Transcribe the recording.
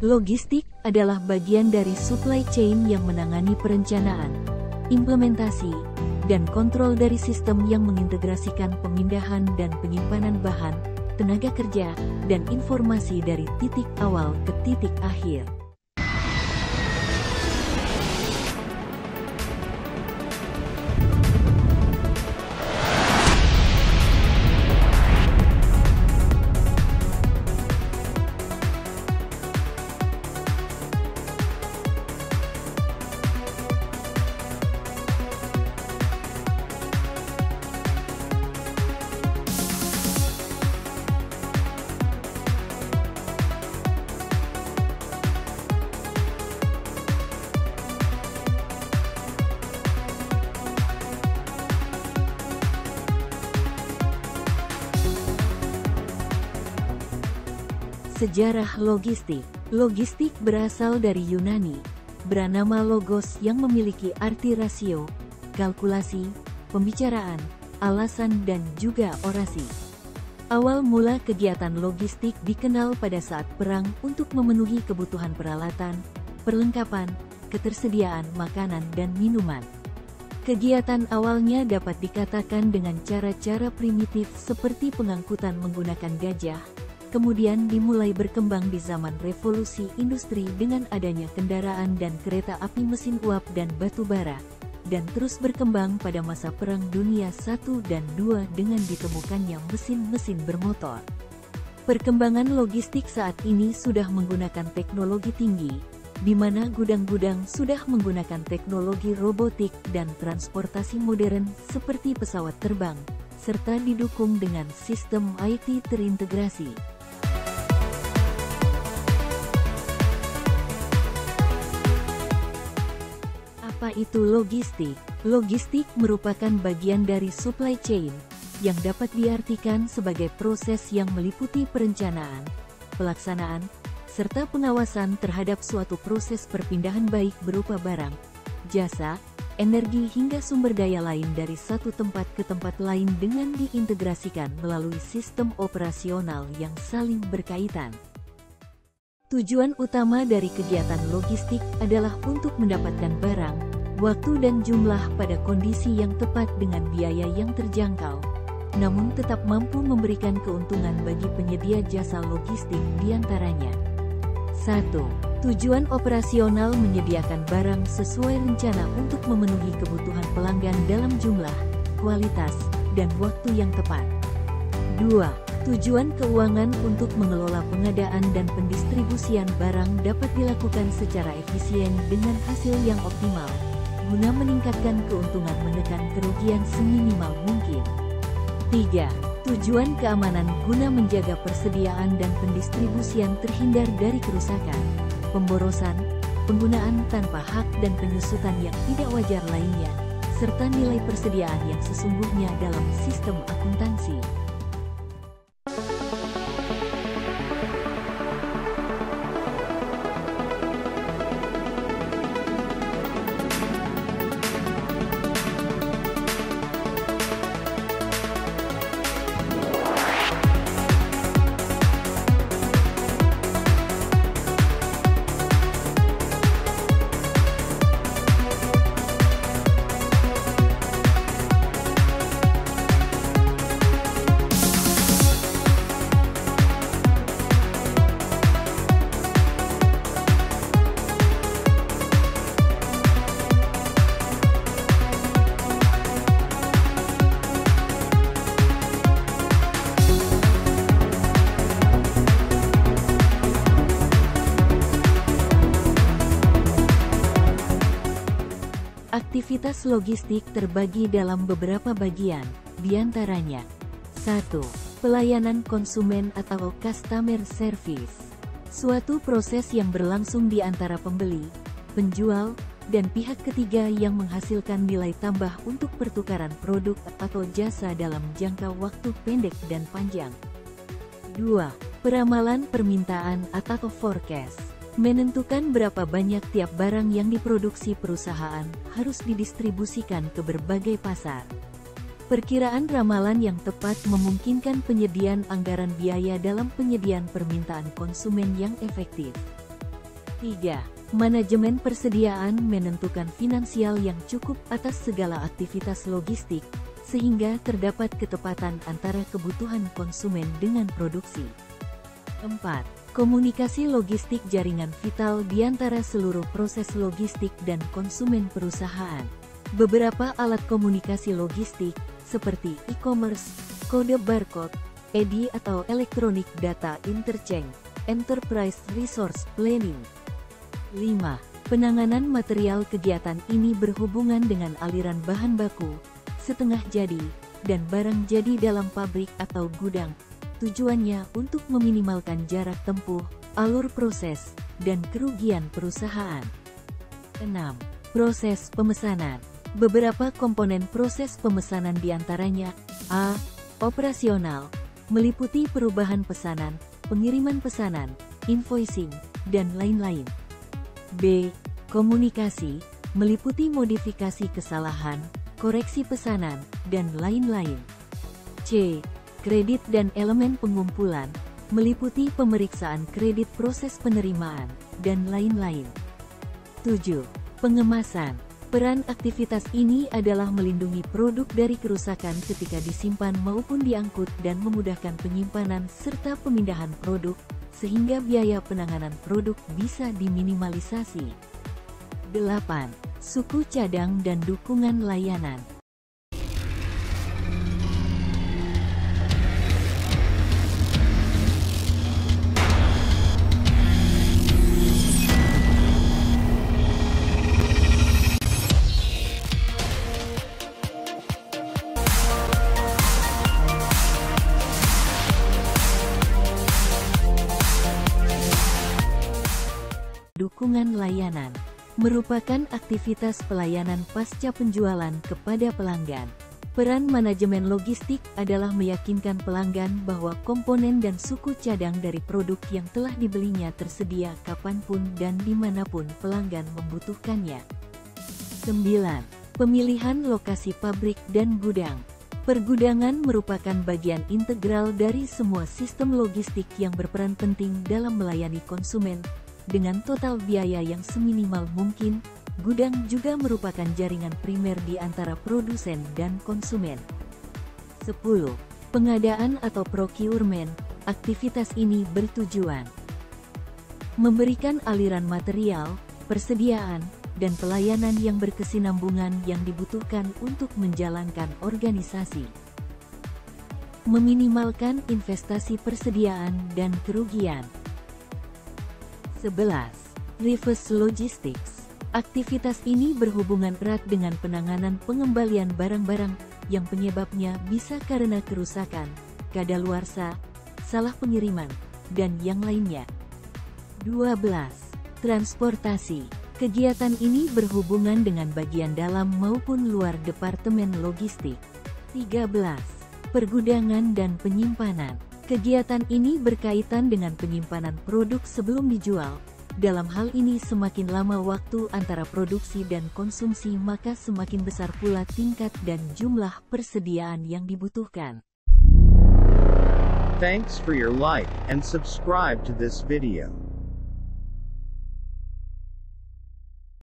Logistik adalah bagian dari supply chain yang menangani perencanaan, implementasi, dan kontrol dari sistem yang mengintegrasikan pemindahan dan penyimpanan bahan, tenaga kerja, dan informasi dari titik awal ke titik akhir. Sejarah logistik. Logistik berasal dari Yunani, bernama logos yang memiliki arti rasio, kalkulasi, pembicaraan, alasan dan juga orasi. Awal mula kegiatan logistik dikenal pada saat perang untuk memenuhi kebutuhan peralatan, perlengkapan, ketersediaan makanan dan minuman. Kegiatan awalnya dapat dikatakan dengan cara-cara primitif seperti pengangkutan menggunakan gajah, kemudian dimulai berkembang di zaman revolusi industri dengan adanya kendaraan dan kereta api mesin uap dan batu bara, dan terus berkembang pada masa Perang Dunia I dan II dengan ditemukannya mesin-mesin bermotor. Perkembangan logistik saat ini sudah menggunakan teknologi tinggi, di mana gudang-gudang sudah menggunakan teknologi robotik dan transportasi modern seperti pesawat terbang, serta didukung dengan sistem IT terintegrasi. Apa itu logistik? Logistik merupakan bagian dari supply chain, yang dapat diartikan sebagai proses yang meliputi perencanaan, pelaksanaan, serta pengawasan terhadap suatu proses perpindahan baik berupa barang, jasa, energi hingga sumber daya lain dari satu tempat ke tempat lain dengan diintegrasikan melalui sistem operasional yang saling berkaitan. Tujuan utama dari kegiatan logistik adalah untuk mendapatkan barang, waktu dan jumlah pada kondisi yang tepat dengan biaya yang terjangkau, namun tetap mampu memberikan keuntungan bagi penyedia jasa logistik diantaranya. 1. Tujuan operasional menyediakan barang sesuai rencana untuk memenuhi kebutuhan pelanggan dalam jumlah, kualitas, dan waktu yang tepat. 2. Tujuan keuangan untuk mengelola pengadaan dan pendistribusian barang dapat dilakukan secara efisien dengan hasil yang optimal, guna meningkatkan keuntungan menekan kerugian seminimal mungkin. 3. Tujuan keamanan guna menjaga persediaan dan pendistribusian terhindar dari kerusakan, pemborosan, penggunaan tanpa hak dan penyusutan yang tidak wajar lainnya, serta nilai persediaan yang sesungguhnya dalam sistem akuntansi. Aktivitas logistik terbagi dalam beberapa bagian, diantaranya 1. Pelayanan konsumen atau customer service. Suatu proses yang berlangsung di antara pembeli, penjual, dan pihak ketiga yang menghasilkan nilai tambah untuk pertukaran produk atau jasa dalam jangka waktu pendek dan panjang. 2. Peramalan permintaan atau forecast. Menentukan berapa banyak tiap barang yang diproduksi perusahaan harus didistribusikan ke berbagai pasar. Perkiraan ramalan yang tepat memungkinkan penyediaan anggaran biaya dalam penyediaan permintaan konsumen yang efektif. 3. Manajemen persediaan menentukan finansial yang cukup atas segala aktivitas logistik, sehingga terdapat ketepatan antara kebutuhan konsumen dengan produksi. 4. Komunikasi logistik jaringan vital di antara seluruh proses logistik dan konsumen perusahaan. Beberapa alat komunikasi logistik, seperti e-commerce, kode barcode, EDI atau Electronic Data Interchange, Enterprise Resource Planning. 5. Penanganan material kegiatan ini berhubungan dengan aliran bahan baku, setengah jadi, dan barang jadi dalam pabrik atau gudang. Tujuannya untuk meminimalkan jarak tempuh, alur proses, dan kerugian perusahaan. 6. Proses pemesanan. Beberapa komponen proses pemesanan diantaranya: A. Operasional, meliputi perubahan pesanan, pengiriman pesanan, invoicing, dan lain-lain. B. Komunikasi, meliputi modifikasi kesalahan, koreksi pesanan, dan lain-lain. C. Kredit dan elemen pengumpulan, meliputi pemeriksaan kredit proses penerimaan, dan lain-lain. 7. Pengemasan. Peran aktivitas ini adalah melindungi produk dari kerusakan ketika disimpan maupun diangkut dan memudahkan penyimpanan serta pemindahan produk, sehingga biaya penanganan produk bisa diminimalisasi. 8. Suku cadang dan dukungan layanan. Dukungan layanan merupakan aktivitas pelayanan pasca penjualan kepada pelanggan. Peran manajemen logistik adalah meyakinkan pelanggan bahwa komponen dan suku cadang dari produk yang telah dibelinya tersedia kapanpun dan dimanapun pelanggan membutuhkannya. 9. Pemilihan lokasi pabrik dan gudang. Pergudangan merupakan bagian integral dari semua sistem logistik yang berperan penting dalam melayani konsumen. Dengan total biaya yang seminimal mungkin, gudang juga merupakan jaringan primer di antara produsen dan konsumen. 10. Pengadaan atau procurement. Aktivitas ini bertujuan memberikan aliran material, persediaan, dan pelayanan yang berkesinambungan yang dibutuhkan untuk menjalankan organisasi. Meminimalkan investasi persediaan dan kerugian. 11. Reverse Logistics. Aktivitas ini berhubungan erat dengan penanganan pengembalian barang-barang yang penyebabnya bisa karena kerusakan, kadaluarsa, salah pengiriman, dan yang lainnya. 12. Transportasi. Kegiatan ini berhubungan dengan bagian dalam maupun luar departemen logistik. 13. Pergudangan dan penyimpanan. Kegiatan ini berkaitan dengan penyimpanan produk sebelum dijual. Dalam hal ini semakin lama waktu antara produksi dan konsumsi maka semakin besar pula tingkat dan jumlah persediaan yang dibutuhkan. Thanks for your like and subscribe to this video.